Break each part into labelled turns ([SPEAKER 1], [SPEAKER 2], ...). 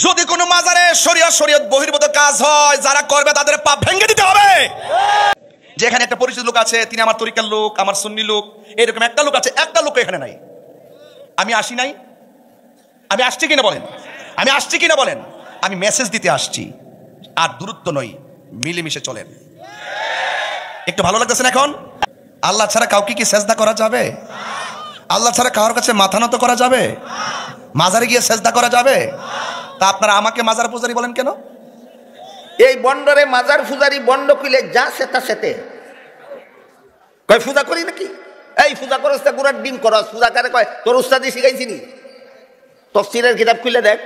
[SPEAKER 1] যদি কোনো মাজারে শরীয়ত বহির্ভূত কাজ হয়, যারা করবে তাদের পাপ ভেঙে দিতে হবে। যেখানে একটা পরিচিত লোক আছে, তিনি আমার তরিকার লোক, আমার সুন্নি লোক, এরকম একটা লোক আছে, একটা লোক এখানে নাই। আমি আসি নাই, আমি আসছি কিনা বলেন, আমি আসছি কিনা বলেন। আমি মেসেজ দিতে আসছি, আর দূরত্ব নই, মিলেমিশে চলেন। একটু ভালো লাগতেছে না এখন? আল্লাহ ছাড়া কাউকে কি সেজদা করা যাবে? আল্লাহ ছাড়া কারোর কাছে মাথা নত করা যাবে? মাজারে গিয়ে সেজদা করা যাবে? তা আপনারা আমাকে মাজার পূজারি বলেন কেন?
[SPEAKER 2] এই বন্ডরে মাজার পূজারি বন্ড কইলে যা সেটা সেতে কয় পূজা করি নাকি? এই পূজা করস তা গুড়ার ডিম করস, পূজা করে কয় তোর উস্তাদি শিখাইছিনি? তফসিরের কিতাব খুলে দেখ।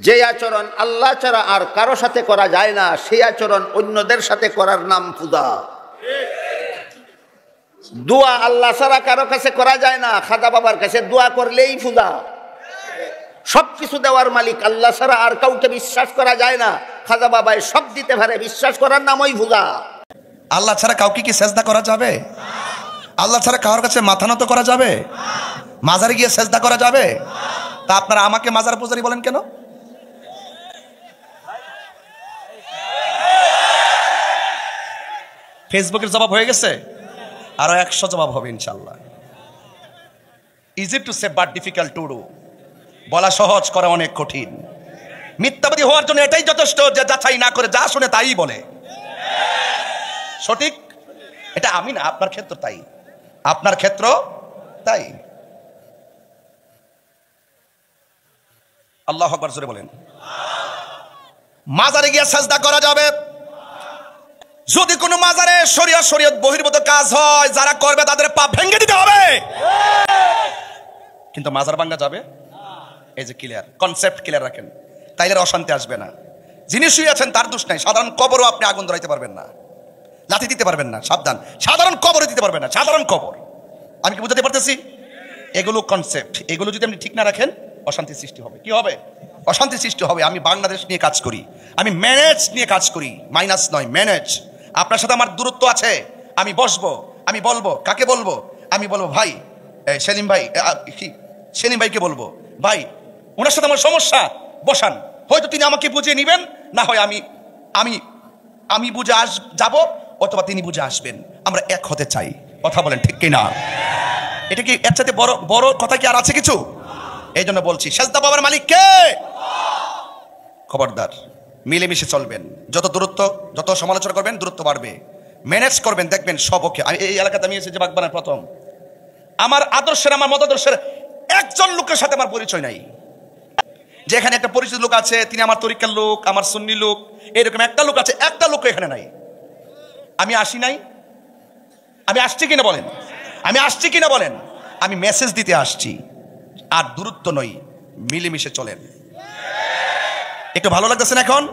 [SPEAKER 2] যে আচরণ আল্লাহ ছাড়া আর কারো সাথে করা যায় না, সেই আচরণ অন্যদের সাথে করার নাম পূজা। দোয়া আল্লাহ ছাড়া কারো কাছে করা যায় না, খাজা বাবার কাছে দোয়া করলেই পূজা। সবকিছু দেওয়ার মালিক আল্লাহ ছাড়া আর কাউকে বিশ্বাস করা যায় না, খাজা বাবাই সব দিতে পারে, বিশ্বাস করার নামই পূজা।
[SPEAKER 1] আল্লাহ ছাড়া কাউকে কি সেজদা করা যাবে? আল্লাহ ছাড়া কারোর কাছে মাথা নত করা যাবে? মাজারে গিয়ে সেজদা করা যাবে? তা আপনারা আমাকে মাজার পূজারি বলেন কেন? ফেসবুকের জবাব হয়ে গেছে, আরো 100 জবাব হবে ইনশাল্লাহ। Easy to say but difficult to do. বলা সহজ, করা অনেক কঠিন। মিথ্যাবাদী হওয়ার জন্য এটাই যথেষ্ট যে যাচাই না করে যা শুনে তাই বলে। সঠিক? এটা আমি না, আপনার ক্ষেত্র তাই, আপনার ক্ষেত্র তাই। আল্লাহু আকবার জোরে বলেন। মাজারে গিয়ে সাজদা করা যাবে। যদি কোনো মাজারে শরীয়ত বহির্ভূত কাজ হয়, যারা করবে তাদের পাপ ভেঙে দিতে হবে। কিন্তু মাজার ভাঙা যাবে? এই যে ক্লিয়ার কনসেপ্ট ক্লিয়ার রাখেন, তাইলে অশান্তি আসবে না। যিনি শুয়ে আছেন তার দোষ নাই। সাধারণ কবরও আপনি আগুন ধরাইতে পারবেন না, লাথি দিতে পারবেন না, সাবধান। সাধারণ কবরে দিতে পারবেন না, সাধারণ কবর। আমি কি বুঝাতে পারতেছি? এগুলো কনসেপ্ট, এগুলো যদি আপনি ঠিক না রাখেন অশান্তি সৃষ্টি হবে। কি হবে? অশান্তি সৃষ্টি হবে। আমি বাংলাদেশ নিয়ে কাজ করি, আমি ম্যানেজ নিয়ে কাজ করি, মাইনাস নয়, ম্যানেজ। আপনার সাথে আমার দূরত্ব আছে, আমি বসবো, আমি বলবো, কাকে বলবো? আমি বলবো ভাই সেলিম ভাই, সেলিম ভাইকে বলবো ভাই ওনার সাথে আমার সমস্যা, বসান। হয়তো তিনি আমাকে বুঝিয়ে নিবেন, না হয় আমি বুঝে যাবো, অথবা তিনি বুঝে আসবেন। আমরা এক হতে চাই। কথা বলেন ঠিক কিনা? এটা কি এর সাথে বড় কথা কি আর আছে কিছু? এই জন্য বলছি, সেজদা পাওয়ার মালিক কে? খবরদার, মিলেমিশে চলবেন। যত দূরত্ব, যত সমালোচনা করবেন দূরত্ব বাড়বে। ম্যানেজ করবেন, দেখবেন সব ওকে। এই এলাকাতে আমি এসেছি বাগবানের প্রথম। আমার আদর্শের, আমার মতাদর্শের একজন লোকের সাথে আমার পরিচয় নাই। যেখানে একটা পরিচিত লোক আছে, তিনি আমার তরিকার লোক, আমার সুন্নি লোক, এরকম একটা লোক আছে, একটা লোক এখানে নাই। আমি আসি নাই, আমি আসছি কিনা বলেন, আমি আসছি কিনা বলেন। আমি মেসেজ দিতে আসছি, আর দূরত্ব নই, মিলেমিশে চলেন। একটু ভালো লাগতেছে না এখন?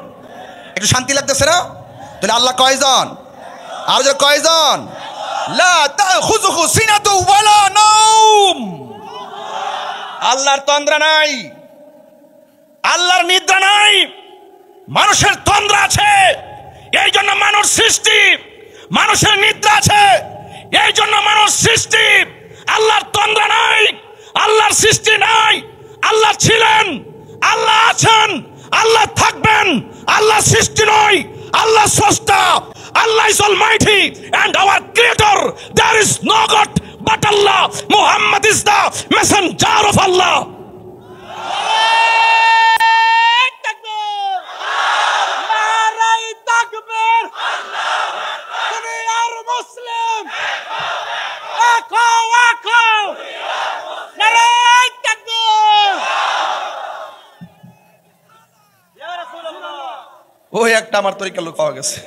[SPEAKER 1] একটু শান্তি লাগতেছে না? তাহলে আল্লাহ কয়জন? আর কয়জন? লা তাখুযুহু সিনাতু ওয়ালা নাওম। আল্লাহর তন্দ্রা নাই, আল্লাহর নিদ্রা নাই, মানুষের তন্দ্রা আছে। এই জন্য মানুষ সৃষ্টি, মানুষের নিদ্রা আছে, এই জন্য মানুষ সৃষ্টি। আল্লাহর তন্দ্রা নাই, আল্লাহর সৃষ্টি নাই। আল্লাহ ছিলেন, আল্লাহ আছেন, আল্লাহ থাকবেন। আল্লাহ সৃষ্টি নয়, আল্লাহ স্রষ্টা। Allah is almighty and our creator. There is no God but Allah. Muhammad is the messenger of Allah. ওই একটা আমার তরিকার লোক পাওয়া গেছে,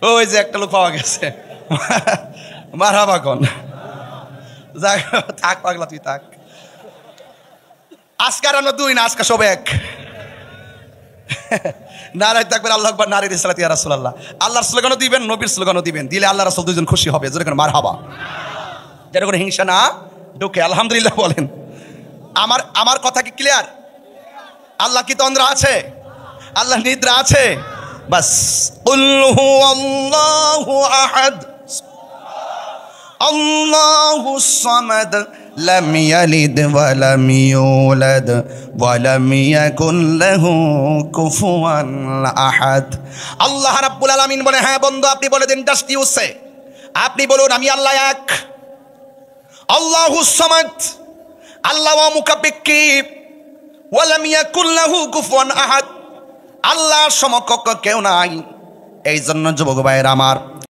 [SPEAKER 1] ওই যে একটা লোক পাওয়া গেছে। মারহাবা কোন থাক, পাগলা তুই থাক। আজকার আমরা দুই না, আজকে সব এক। নারায় থাকবেন আল্লাহু আকবার, নারী রিসালাত ইয়া রাসূলুল্লাহ। আল্লাহর স্লোগানও দিবেন, নবীর স্লোগানও দিবেন, দিলে আল্লাহ রাসূল দুইজন খুশি হবে। যেরকম মারহাবা, যেরকম হিংসা না ঢুকে আলহামদুলিল্লাহ বলেন। আমার কথা কি ক্লিয়ার? আল্লাহ কি তন্দ্রা আছে? আল্লাহ নিদ্রা আছে? বাস কুল হুয়াল্লাহু আহাদ আল্লাহুস সামাদ লাম ইয়ালিদ ওয়া লাম ইউলাদ ওয়া লাম ইয়াকুল লাহু কুফুয়ান আহাদ। আল্লাহ রাব্বুল আলামিন বলে, হ্যাঁ বন্ধু আপনি বলে দিন, জাস্ট ইউ সে, আপনি বলুন আমি আল্লাহ এক, আল্লাহুস সামাদ, আল্লাহ মুকাব্বিকি, ওয়া লাম ইয়াকুল লাহু কুফুয়ান আহাদ, আল্লাহর সমকক্ষ কেউ নাই। এই জন্য যুবক ভাইয়েরা আমার,